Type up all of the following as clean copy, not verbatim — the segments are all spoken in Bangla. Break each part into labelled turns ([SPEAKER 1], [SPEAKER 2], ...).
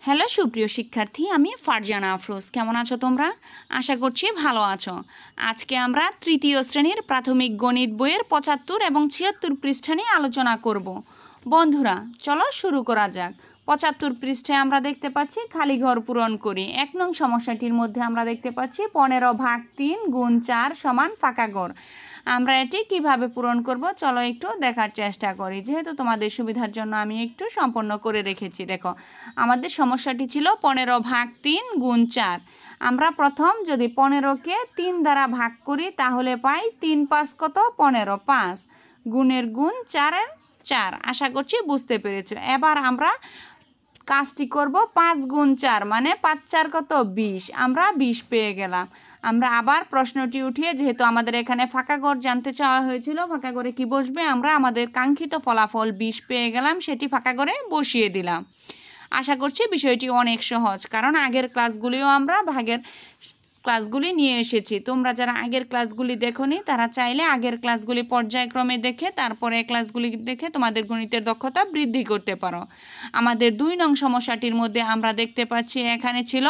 [SPEAKER 1] হ্যালো সুপ্রিয় শিক্ষার্থী, আমি ফারজানা আফরোজ। কেমন আছো তোমরা? আশা করছি ভালো আছো। আজকে আমরা তৃতীয় শ্রেণীর প্রাথমিক গণিত বইয়ের 75 এবং 76 পৃষ্ঠা নিয়ে আলোচনা করব। বন্ধুরা, চলো শুরু করা যাক। 75 পৃষ্ঠায় আমরা দেখতে পাচ্ছি খালি ঘর পূরণ করি। 1 নং সমস্যাটির মধ্যে আমরা দেখতে পাচ্ছি 15/3 গুণ 4 সমান ফাঁকা ঘর। আমরা এটি কিভাবে পূরণ করব চলো একটু দেখার চেষ্টা করি। যেহেতু তোমাদের সুবিধার জন্য আমি একটু সম্পন্ন করে রেখেছি। দেখো, আমাদের সমস্যাটি ছিল 15/3 গুণ 4। আমরা প্রথম যদি 15কে 3 দ্বারা ভাগ করি তাহলে পাই 3 5 কত? 15। 5 গুণের গুণ 4-এর 4। আশা করছি বুঝতে পেরেছো। এবার আমরা কাজটি করব 5 গুণ 4 মানে 5 4 কত? 20। আমরা 20 পেয়ে গেলাম। আমরা আবার প্রশ্নটি উঠিয়ে, যেহেতু আমাদের এখানে ফাঁকা ঘর জানতে চাওয়া হয়েছিল, ফাঁকা ঘরে কি বসবে, আমরা আমাদের কাঙ্ক্ষিত ফলাফল 20 পেয়ে গেলাম, সেটি ফাঁকা ঘরে বসিয়ে দিলাম। আশা করছি বিষয়টি অনেক সহজ, কারণ আগের ক্লাসগুলিও আমরা ভাগের ক্লাসগুলি নিয়ে এসেছি। তোমরা যারা আগের ক্লাসগুলি দেখোনি তারা চাইলে আগের ক্লাসগুলি পর্যায়ক্রমে দেখে তারপরে ক্লাসগুলি দেখে তোমাদের গণিতের দক্ষতা বৃদ্ধি করতে পারো। আমাদের 2 নং সমস্যাটির মধ্যে আমরা দেখতে পাচ্ছি এখানে ছিল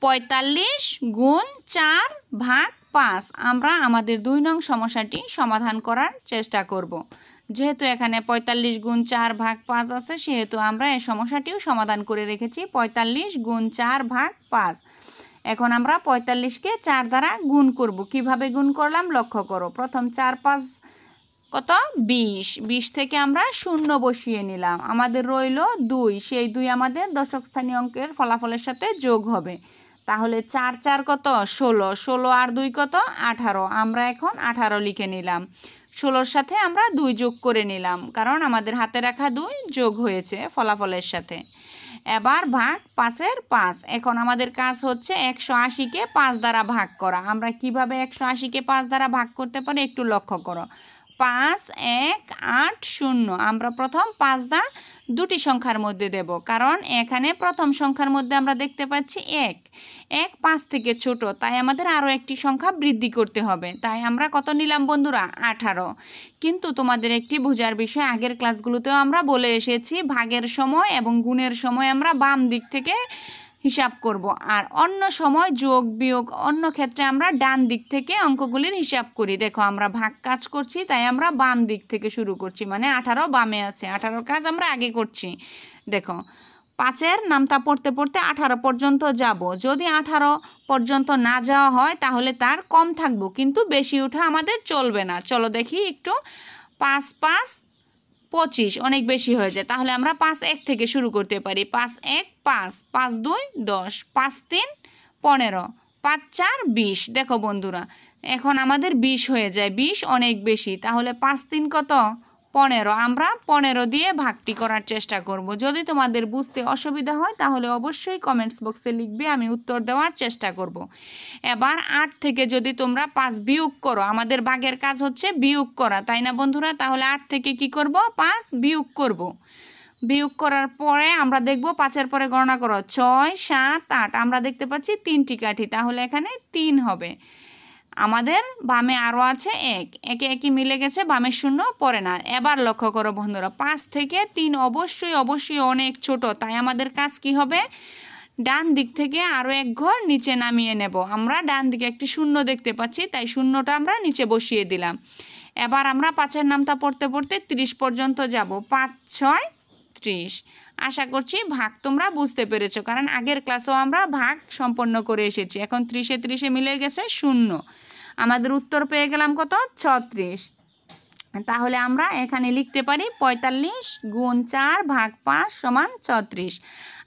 [SPEAKER 1] 45 গুণ 4 ভাগ 5। আমরা আমাদের 2 নং সমস্যাটি সমাধান করার চেষ্টা করব। যেহেতু এখানে 45 গুণ 4 ভাগ 5 আছে, সেহেতু আমরা এই সমস্যাটিও সমাধান করে রেখেছি। 45 গুণ 4 ভাগ 5। এখন আমরা 45কে 4 দ্বারা গুণ করব। কিভাবে গুণ করলাম লক্ষ্য করো। প্রথম 4 5 কত? 20। 20 থেকে আমরা শূন্য বসিয়ে নিলাম। আমাদের রইল 2। সেই 2 আমাদের দশক স্থানীয় অঙ্কের ফলাফলের সাথে যোগ হবে। তাহলে 4 4 কত? 16। 16 আর 2 কত? 18। আমরা এখন 18 লিখে নিলাম। 16-র সাথে আমরা 2 যোগ করে নিলাম, কারণ আমাদের হাতে রাখা 2 যোগ হয়েছে ফলাফলের সাথে। এবার ভাগ 5-এর 5। এখন আমাদের কাজ হচ্ছে 180কে 5 দ্বারা ভাগ করা। আমরা কিভাবে 180কে 5 দ্বারা ভাগ করতে পারি একটু লক্ষ্য করো। 5 1 8 0। আমরা প্রথম 5 দা দুটি সংখ্যার মধ্যে দেব, কারণ এখানে প্রথম সংখ্যার মধ্যে আমরা দেখতে পাচ্ছি 1 1 5 থেকে ছোট, তাই আমাদের আরও একটি সংখ্যা বৃদ্ধি করতে হবে। তাই আমরা কত নিলাম বন্ধুরা? 18। কিন্তু তোমাদের একটি বোঝার বিষয়, আগের ক্লাসগুলোতেও আমরা বলে এসেছি ভাগের সময় এবং গুণের সময় আমরা বাম দিক থেকে হিসাব করব, আর অন্য সময় যোগ বিয়োগ অন্য ক্ষেত্রে আমরা ডান দিক থেকে অঙ্কগুলির হিসাব করি। দেখো, আমরা ভাগ কাজ করছি তাই আমরা বাম দিক থেকে শুরু করছি, মানে 18 বামে আছে, 18 কাজ আমরা আগে করছি। দেখো, 5-এর নামতা পড়তে পড়তে 18 পর্যন্ত যাব। যদি 18 পর্যন্ত না যাওয়া হয় তাহলে তার কম থাকবো, কিন্তু বেশি ওঠা আমাদের চলবে না। চলো দেখি একটু। 5 5 25 অনেক বেশি হয়ে যায়, তাহলে আমরা 5 1 থেকে শুরু করতে পারি। 5 1 5 5 2 10 5 3 15 5 4 20। দেখো বন্ধুরা, এখন আমাদের 20 হয়ে যায়। 20 অনেক বেশি, তাহলে 5 3 কত? 15। আমরা 15 দিয়ে ভাগটি করার চেষ্টা করব। যদি তোমাদের বুঝতে অসুবিধা হয় তাহলে অবশ্যই কমেন্টস বক্সে লিখবে, আমি উত্তর দেওয়ার চেষ্টা করব। এবার 8 থেকে যদি তোমরা 5 বিয়োগ করো, আমাদের ভাগের কাজ হচ্ছে বিয়োগ করা, তাই না বন্ধুরা? তাহলে 8 থেকে কি করব? 5 বিয়োগ করব। বিয়োগ করার পরে আমরা দেখব 5-এর পরে গণনা করো। 6 7 8। আমরা দেখতে পাচ্ছি 3টি কাঠি, তাহলে এখানে 3 হবে। আমাদের বামে আরও আছে 1, একে একই মিলে গেছে, বামের শূন্য পড়ে না। এবার লক্ষ্য করো বন্ধুরা, 5 থেকে 3 অবশ্যই অনেক ছোট, তাই আমাদের কাজ কি হবে? ডান দিক থেকে আরও এক ঘর নিচে নামিয়ে নেব। আমরা ডান দিকে একটি শূন্য দেখতে পাচ্ছি, তাই শূন্যটা আমরা নিচে বসিয়ে দিলাম। এবার আমরা 5-এর নামতা পড়তে পড়তে 30 পর্যন্ত যাব। 5 6 30। আশা করছি ভাগ তোমরা বুঝতে পেরেছো, কারণ আগের ক্লাসেও আমরা ভাগ সম্পন্ন করে এসেছি। এখন 30-এ 30-এ মিলে গেছে শূন্য। আমাদের উত্তর পেয়ে গেলাম কত? 36। তাহলে আমরা এখানে লিখতে পারি 45 গুণ 4 ভাগ 5 সমান 36।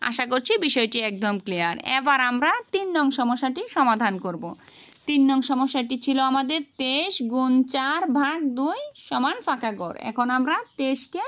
[SPEAKER 1] আশা করছি বিষয়টি একদম ক্লিয়ার। এবার আমরা 3 নং সমস্যাটি সমাধান করব। 3 নং সমস্যাটি ছিল আমাদের 23 গুণ 4 ভাগ 2 সমান ফাঁকা ঘর। এখন আমরা 23কে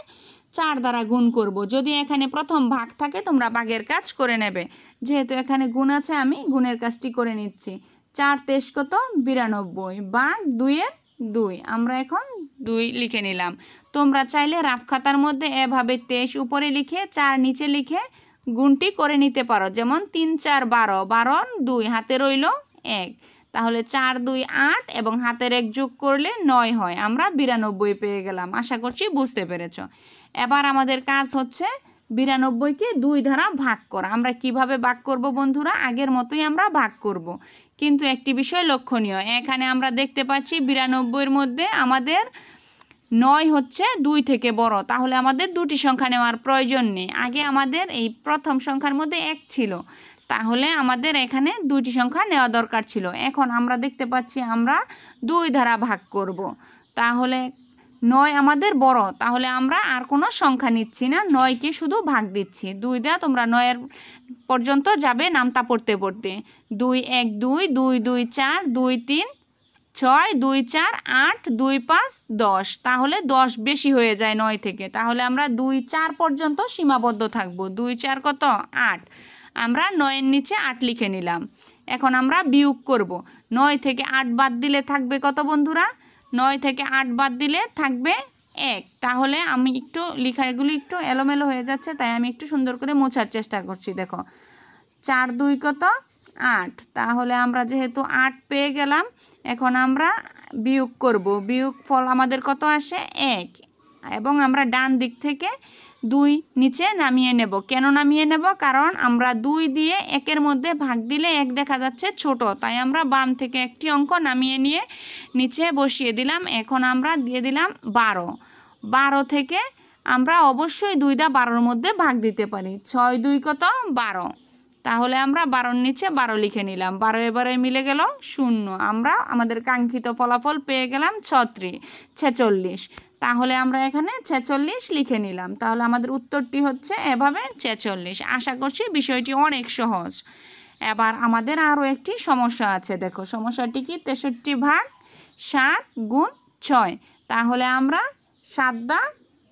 [SPEAKER 1] 4 দ্বারা গুণ করব। যদি এখানে প্রথম ভাগ থাকে তোমরা ভাগের কাজ করে নেবে, যেহেতু এখানে গুণ আছে আমি গুণের কাজটি করে নিচ্ছি। 4 23 কত? 92 ভাগ 2-এর 2। আমরা এখন 2 লিখে নিলাম। তোমরা চাইলে রাফ খাতার মধ্যে এভাবে 23 উপরে লিখে 4 নিচে লিখে গুণটি করে নিতে পারো, যেমন 3 4 12 12 2 হাতে রইল 1। তাহলে 4 2 8 এবং হাতের 1 যোগ করলে 9 হয়। আমরা 92 পেয়ে গেলাম। আশা করছি বুঝতে পেরেছ। এবার আমাদের কাজ হচ্ছে 92কে 2 দ্বারা ভাগ করা। আমরা কিভাবে ভাগ করব বন্ধুরা? আগের মতোই আমরা ভাগ করব, কিন্তু একটি বিষয় লক্ষণীয়, এখানে আমরা দেখতে পাচ্ছি 92-এর মধ্যে আমাদের 9 হচ্ছে 2 থেকে বড়, তাহলে আমাদের দুটি সংখ্যা নেওয়ার প্রয়োজন নেই। আগে আমাদের এই প্রথম সংখ্যার মধ্যে 1 ছিল, তাহলে আমাদের এখানে দুটি সংখ্যা নেওয়া দরকার ছিল। এখন আমরা দেখতে পাচ্ছি আমরা 2 দ্বারা ভাগ করব, তাহলে 9 আমাদের বড়, তাহলে আমরা আর কোনো সংখ্যা নিচ্ছি না, 9কে শুধু ভাগ দিচ্ছি। 2 দেওয়া তোমরা 9 পর্যন্ত যাবে নামতা পড়তে পড়তে। 2 1 2 2 2 4 2 3 6 2 4 8 2 5 10, তাহলে 10 বেশি হয়ে যায় 9 থেকে, তাহলে আমরা 2 4 পর্যন্ত সীমাবদ্ধ থাকব। 2 4 কত? 8। আমরা 9-এর নিচে 8 লিখে নিলাম। এখন আমরা বিয়োগ করব। 9 থেকে 8 বাদ দিলে থাকবে কত বন্ধুরা? 9 থেকে 8 বাদ দিলে থাকবে 1। তাহলে আমি একটু লেখাগুলো একটু এলোমেলো হয়ে যাচ্ছে, তাই আমি একটু সুন্দর করে মোছার চেষ্টা করছি। দেখো 4 2 কত? 8। তাহলে আমরা যেহেতু 8 পেয়ে গেলাম, এখন আমরা বিয়োগ করব। বিয়োগ ফল আমাদের কত আসে? 1। এবং আমরা ডান দিক থেকে 2 নিচে নামিয়ে নেব। কেন নামিয়ে নেব? কারণ আমরা 2 দিয়ে 1-এর মধ্যে ভাগ দিলে 1 দেখা যাচ্ছে ছোট, তাই আমরা বাম থেকে একটি অঙ্ক নামিয়ে নিয়ে নিচে বসিয়ে দিলাম। এখন আমরা দিয়ে দিলাম 12। 12 থেকে আমরা অবশ্যই 2 দা 12-এর মধ্যে ভাগ দিতে পারি। 6 2 কত? 12। তাহলে আমরা 12-এর নিচে 12 লিখে নিলাম। 12 এবারে মিলে গেল 0। আমরা আমাদের কাঙ্ক্ষিত ফলাফল পেয়ে গেলাম 46। তাহলে আমরা এখানে 46 লিখে নিলাম। তাহলে আমাদের উত্তরটি হচ্ছে এভাবে 46। আশা করছি বিষয়টি অনেক সহজ। এবার আমাদের আরও একটি সমস্যা আছে। দেখো সমস্যাটি কি? 63 ভাগ 7 গুণ 6। তাহলে আমরা 7 দা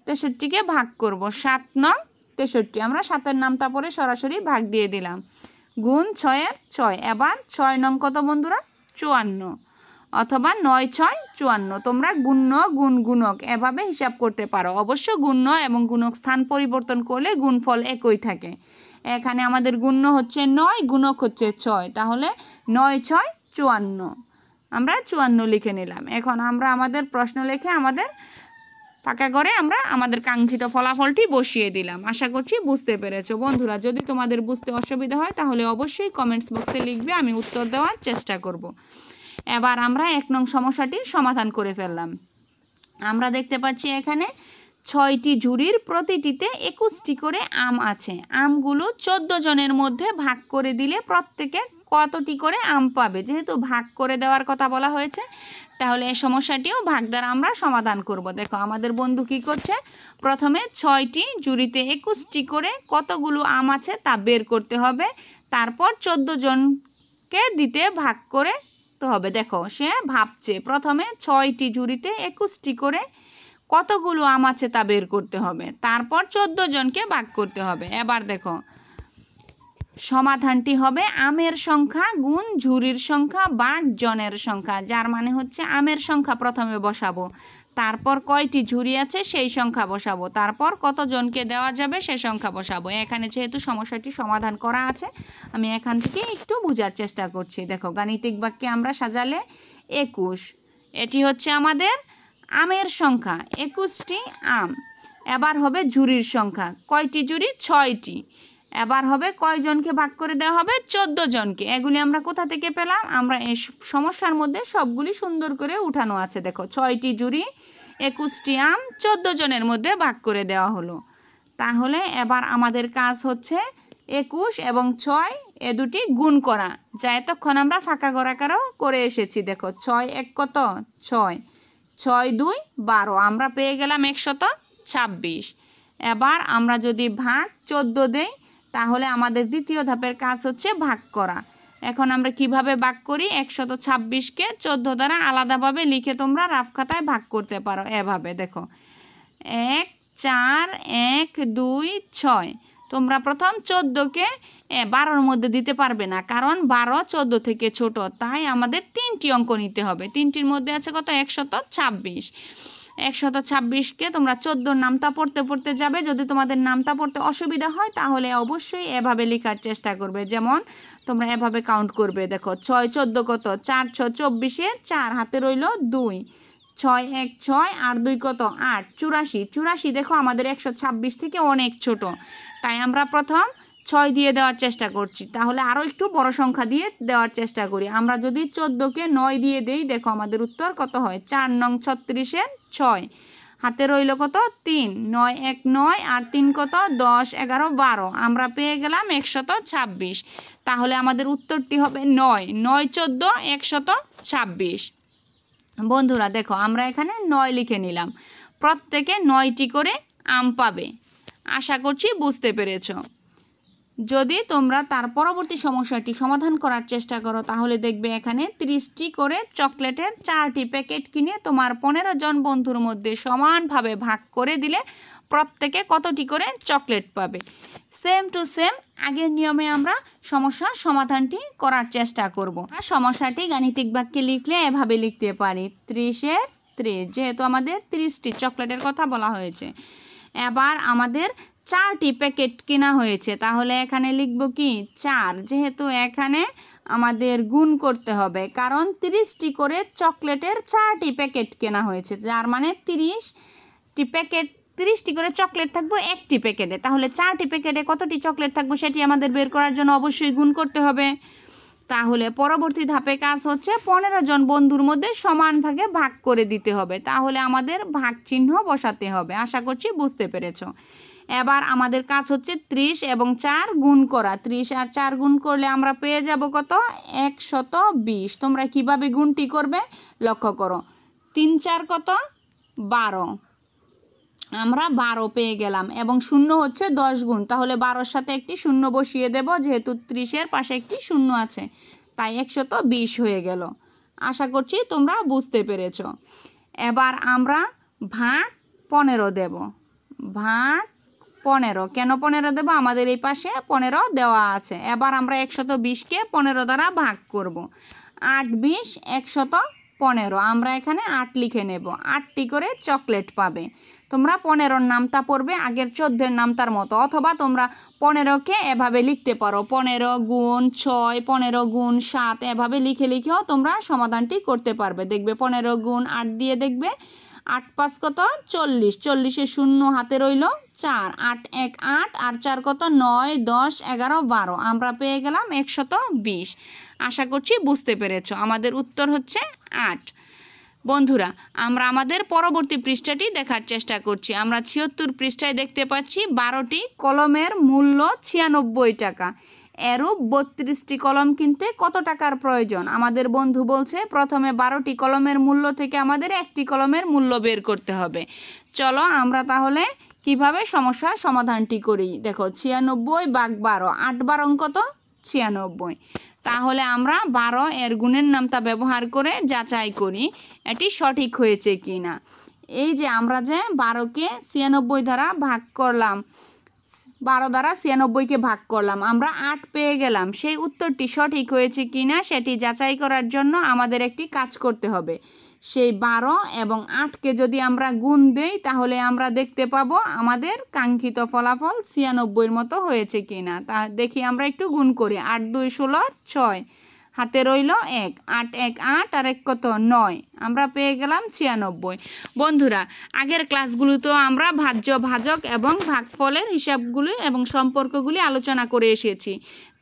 [SPEAKER 1] 63কে ভাগ করব। 7 নং 63, আমরা 7-এর নামটা পরে সরাসরি ভাগ দিয়ে দিলাম। গুণ 6-এর 6। এবার 6 নং কত বন্ধুরা? 54, অথবা 9 6 54। তোমরা গুণ্য গুণ গুণক এভাবে হিসাব করতে পারো। অবশ্য গুণ্য এবং গুণক স্থান পরিবর্তন করলে গুণফল একই থাকে। এখানে আমাদের গুণ্য হচ্ছে 9, গুণক হচ্ছে 6, তাহলে 9 6 54। আমরা 54 লিখে নিলাম। এখন আমরা আমাদের প্রশ্ন লিখে আমাদের ফাঁকা করে আমরা আমাদের কাঙ্ক্ষিত ফলাফলটি বসিয়ে দিলাম। আশা করছি বুঝতে পেরেছো বন্ধুরা। যদি তোমাদের বুঝতে অসুবিধা হয় তাহলে অবশ্যই কমেন্টস বক্সে লিখবে, আমি উত্তর দেওয়ার চেষ্টা করব। এবার আমরা 1 নং সমস্যাটির সমাধান করে ফেললাম। আমরা দেখতে পাচ্ছি এখানে 6টি ঝুড়ির প্রতিটিতে 21টি করে আম আছে। আমগুলো 14 জনের মধ্যে ভাগ করে দিলে প্রত্যেকে কতটি করে আম পাবে? যেহেতু ভাগ করে দেওয়ার কথা বলা হয়েছে, তাহলে এই সমস্যাটিও ভাগ দ্বারা আমরা সমাধান করব। দেখো আমাদের বন্ধু কি করছে? প্রথমে 6টি ঝুড়িতে 21টি করে কতগুলো আম আছে তা বের করতে হবে, তারপর 14 জনকে দিতে ভাগ করে তো হবে। দেখো সে ভাবছে প্রথমে 6টি ঝুড়িতে 21টি করে কতগুলো আম আছে তা বের করতে হবে, তারপর 14 জনকে ভাগ করতে হবে। এবার দেখো সমাধানটি হবে আমের সংখ্যা গুণ ঝুড়ির সংখ্যা ভাগ জনের সংখ্যা, যার মানে হচ্ছে আমের সংখ্যা প্রথমে বসাবো, তারপর কয়টি ঝুড়ি আছে সেই সংখ্যা বসাবো, তারপর কতজনকে দেওয়া যাবে সে সংখ্যা বসাবো। এখানে যেহেতু সমস্যাটি সমাধান করা আছে, আমি এখান থেকে একটু বোঝার চেষ্টা করছি। দেখো গাণিতিক বাক্যে আমরা সাজালে 21, এটি হচ্ছে আমাদের আমের সংখ্যা, 21টি আম। এবার হবে ঝুড়ির সংখ্যা, কয়টি ঝুড়ি? 6টি। এবার হবে কয়জনকে ভাগ করে দেওয়া হবে? 14 জনকে। এগুলি আমরা কোথা থেকে পেলাম? আমরা এই সমস্যার মধ্যে সবগুলি সুন্দর করে উঠানো আছে। দেখো 6টি ঝুড়ি, 21টি আম, 14 জনের মধ্যে ভাগ করে দেওয়া হলো। তাহলে এবার আমাদের কাজ হচ্ছে 21 এবং 6 এ দুটি গুণ করা, যা এতক্ষণ আমরা ফাঁকা গড়াকারও করে এসেছি। দেখো 6 1 কত? 6, 6 2 12, আমরা পেয়ে গেলাম 126। এবার আমরা যদি ভাগ 14 দেই তাহলে আমাদের দ্বিতীয় ধাপের কাজ হচ্ছে ভাগ করা। এখন আমরা কিভাবে ভাগ করি? 126কে 14 দ্বারা আলাদাভাবে লিখে তোমরা রাফ খাতায় ভাগ করতে পারো এভাবে। দেখো 1 4 1 2 6। তোমরা প্রথম 14কে 12-এর মধ্যে দিতে পারবে না, কারণ 12 14 থেকে ছোট, তাই আমাদের 3টি অঙ্ক নিতে হবে। 3টির মধ্যে আছে কত? 126। 126কে তোমরা 14 নামতা পড়তে পড়তে যাবে। যদি তোমাদের নামতা পড়তে অসুবিধা হয় তাহলে অবশ্যই এভাবে লেখার চেষ্টা করবে। যেমন তোমরা এভাবে কাউন্ট করবে। দেখো 6 14 কত? 4 6 24, 4 হাতে রইল 2, 6 1 6 আর 2 কত? 8, 84। দেখো আমাদের 126 থেকে অনেক ছোট, তাই আমরা প্রথম 6 দিয়ে দেওয়ার চেষ্টা করছি, তাহলে আরও একটু বড় সংখ্যা দিয়ে দেওয়ার চেষ্টা করি। আমরা যদি 14কে 9 দিয়ে দেই, দেখো আমাদের উত্তর কত হয়, 4 নং 36-এর 6, হাতে রইল কত 3, 9 1 9 আর 3 কত 10 11 12, আমরা পেয়ে গেলাম 126। তাহলে আমাদের উত্তরটি হবে 9 9 14 126। বন্ধুরা দেখো আমরা এখানে 9 লিখে নিলাম, প্রত্যেকে 9টি করে আম পাবে। আশা করছি বুঝতে পেরেছো। যদি তোমরা তার পরবর্তী সমস্যাটি সমাধান করার চেষ্টা করো, তাহলে দেখবে এখানে 30টি করে চকলেটের 4টি প্যাকেট কিনে তোমার 15 জন বন্ধুর মধ্যে সমানভাবে ভাগ করে দিলে প্রত্যেকে কতটি করে চকলেট পাবে। সেম টু সেম আগের নিয়মে আমরা সমস্যার সমাধানটি করার চেষ্টা করব। সমস্যাটি গাণিতিক বাক্যে লিখলে এভাবে লিখতে পারি, 30-এর 30, যেহেতু আমাদের 30টি চকলেটের কথা বলা হয়েছে। এবার আমাদের 4টি প্যাকেট কেনা হয়েছে, তাহলে এখানে লিখব কি 4, যেহেতু এখানে আমাদের গুণ করতে হবে, কারণ 30টি করে চকলেটের 4টি প্যাকেট কেনা হয়েছে, যার মানে 30টি করে চকলেট থাকবে একটি প্যাকেটে। তাহলে 4টি প্যাকেটে কতটি চকলেট থাকবে সেটি আমাদের বের করার জন্য অবশ্যই গুণ করতে হবে। তাহলে পরবর্তী ধাপে কাজ হচ্ছে 15 জন বন্ধুর মধ্যে সমান ভাগে ভাগ করে দিতে হবে, তাহলে আমাদের ভাগ চিহ্ন বসাতে হবে। আশা করছি বুঝতে পেরেছো। এবার আমাদের কাজ হচ্ছে 30 এবং 4 গুণ করা। 30 আর 4 গুণ করলে আমরা পেয়ে যাব কত 120। তোমরা কিভাবে গুণটি করবে লক্ষ্য করো, 3 4 কত 12, আমরা 12 পেয়ে গেলাম, এবং শূন্য হচ্ছে 10 গুণ, তাহলে 12-এর সাথে একটি শূন্য বসিয়ে দেব, যেহেতু 30-এর পাশে একটি শূন্য আছে, তাই 120 হয়ে গেল। আশা করছি তোমরা বুঝতে পেরেছো। এবার আমরা ভাগ 15 দেব। ভাগ 15, কেন 15 দেব, আমাদের এই পাশে 15 দেওয়া আছে। এবার আমরা 120কে 15 দ্বারা ভাগ করব। 8 20 115, আমরা এখানে 8 লিখে নেব। 8টি করে চকলেট পাবে। তোমরা 15-র নামটা পড়বে আগের 14-এর নামটার মতো, অথবা তোমরা 15কে এভাবে লিখতে পারো, 15 গুণ 6, 15 গুণ 7, এভাবে লিখে লিখেও তোমরা সমাধানটি করতে পারবে। দেখবে 15 গুণ 8 দিয়ে দেখবে 8 5 কত 40, 40-এ শূন্য হাতে রইল 4, 8 1 8 আর 4 কত 9 10 11 12, আমরা পেয়ে গেলাম 120। আশা করছি বুঝতে পেরেছো। আমাদের উত্তর হচ্ছে 8। বন্ধুরা আমরা আমাদের পরবর্তী পৃষ্ঠাটি দেখার চেষ্টা করছি। আমরা 76 পৃষ্ঠায় দেখতে পাচ্ছি 12টি কলমের মূল্য 96 টাকা। এরূপ 32টি কলম কিনতে কত টাকার প্রয়োজন? আমাদের বন্ধু বলছে প্রথমে 12টি কলমের মূল্য থেকে আমাদের একটি কলমের মূল্য বের করতে হবে। চলো আমরা তাহলে কিভাবে সমস্যার সমাধানটি করি। দেখো 96 ভাগ 12, 8 12 কত 96। তাহলে আমরা 12 এর গুণের নামটা ব্যবহার করে যাচাই করি এটি সঠিক হয়েছে কি না। এই যে আমরা যে 12কে 96 দ্বারা ভাগ করলাম, 12 দ্বারা 96কে ভাগ করলাম, আমরা 8 পেয়ে গেলাম। সেই উত্তরটি সঠিক হয়েছে কি না সেটি যাচাই করার জন্য আমাদের একটি কাজ করতে হবে। সেই 12 এবং 8কে যদি আমরা গুণ দেই, তাহলে আমরা দেখতে পাবো আমাদের কাঙ্ক্ষিত ফলাফল 96-এর মতো হয়েছে কি না। তা দেখি আমরা একটু গুণ করি। 8 2 16 6, হাতে রইল 1, 8 1 8 আর 1 কত 9, আমরা পেয়ে গেলাম 96। বন্ধুরা আগের ক্লাসগুলোতেও আমরা ভাজ্য ভাজক এবং ভাগফলের হিসাবগুলি এবং সম্পর্কগুলি আলোচনা করে এসেছি,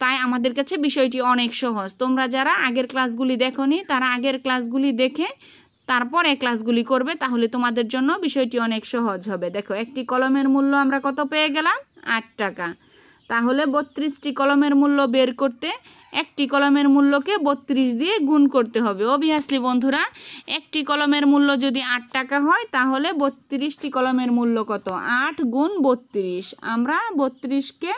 [SPEAKER 1] তাই আমাদের কাছে বিষয়টি অনেক সহজ। তোমরা যারা আগের ক্লাসগুলি দেখোনি তারা আগের ক্লাসগুলি দেখে তারপর এই ক্লাসগুলি করবে, তাহলে তোমাদের জন্য বিষয়টি অনেক সহজ হবে। দেখো একটি কলমের মূল্য আমরা কত পেয়ে গেলাম 8 টাকা। তাহলে 32টি কলমের মূল্য বের করতে একটি কলমের মূল্যকে 32 দিয়ে গুণ করতে হবে। অবভিয়াসলি বন্ধুরা একটি কলমের মূল্য যদি 8 টাকা হয়, তাহলে 32টি কলমের মূল্য কত 8 গুণ 32, আমরা 32কে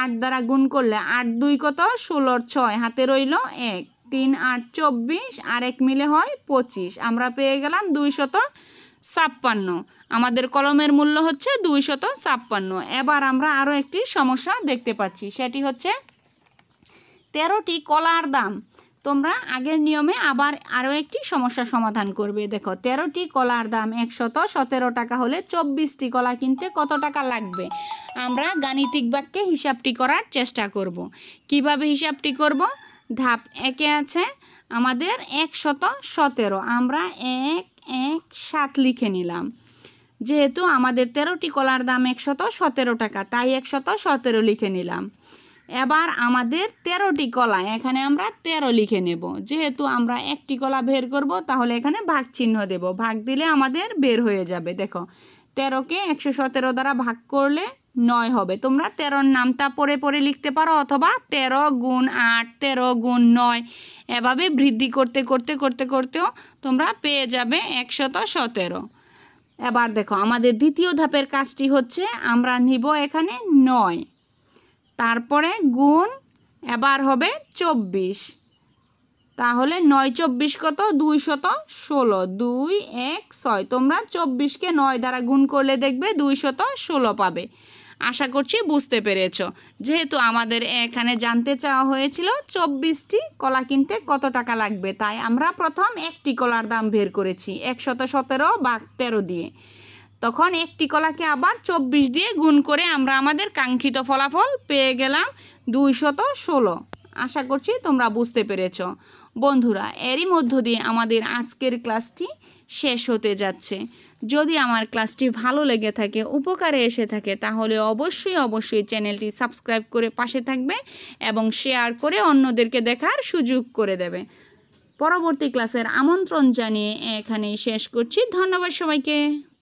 [SPEAKER 1] 8 দ্বারা গুণ করলে 8 2 কত 16 6, হাতে রইল 1, 3 8 24 আর 1 মিলে হয় 25, আমরা পেয়ে গেলাম 256। আমাদের কলমের মূল্য হচ্ছে 256। এবার আমরা আরও একটি সমস্যা দেখতে পাচ্ছি, সেটি হচ্ছে 13টি কলার দাম। তোমরা আগের নিয়মে আবার আরও একটি সমস্যা সমাধান করবে। দেখো 13টি কলার দাম 117 টাকা হলে 24টি কলা কিনতে কত টাকা লাগবে? আমরা গাণিতিক বাক্যে হিসাবটি করার চেষ্টা করব। কিভাবে হিসাবটি করব? ধাপ 1-এ আছে আমাদের 117, আমরা 1 1 7 লিখে নিলাম। যেহেতু আমাদের 13টি কলার দাম 117 টাকা, তাই 117 লিখে নিলাম। এবার আমাদের 13টি কলা, এখানে আমরা 13 লিখে নেব। যেহেতু আমরা একটি কলা বের করব, তাহলে এখানে ভাগ চিহ্ন দেব। ভাগ দিলে আমাদের বের হয়ে যাবে। দেখো 13কে 117 দ্বারা ভাগ করলে 9 হবে। তোমরা 13র নামটা পরে পরে লিখতে পারো, অথবা 13 গুণ 8, 13 গুণ 9, এভাবে বৃদ্ধি করতে করতে করতে করতেও তোমরা পেয়ে যাবে 117। এবার দেখো আমাদের দ্বিতীয় ধাপের কাজটি হচ্ছে আমরা নিব এখানে 9, তারপরে গুণ, এবার হবে 24। তাহলে 9 24 কত? 216। 2 1 6। তোমরা 24কে 9 দ্বারা গুণ করলে দেখবে 216 পাবে। আশা করছি বুঝতে পেরেছ। যেহেতু আমাদের এখানে জানতে চাওয়া হয়েছিল 24টি কলা কিনতে কত টাকা লাগবে, তাই আমরা প্রথম একটি কলার দাম বের করেছি 117 ভাগ 13 দিয়ে। তখন একটি কলাকে আবার 24 দিয়ে গুণ করে আমরা আমাদের কাঙ্ক্ষিত ফলাফল পেয়ে গেলাম 216। আশা করছি তোমরা বুঝতে পেরেছ। বন্ধুরা, এরই মধ্য দিয়ে আমাদের আজকের ক্লাসটি শেষ হতে যাচ্ছে। যদি আমার ক্লাসটি ভালো লেগে থাকে, উপকারে এসে থাকে, তাহলে অবশ্যই চ্যানেলটি সাবস্ক্রাইব করে পাশে থাকবে এবং শেয়ার করে অন্যদেরকে দেখার সুযোগ করে দেবে। পরবর্তী ক্লাসের আমন্ত্রণ জানিয়ে এখানেই শেষ করছি। ধন্যবাদ সবাইকে।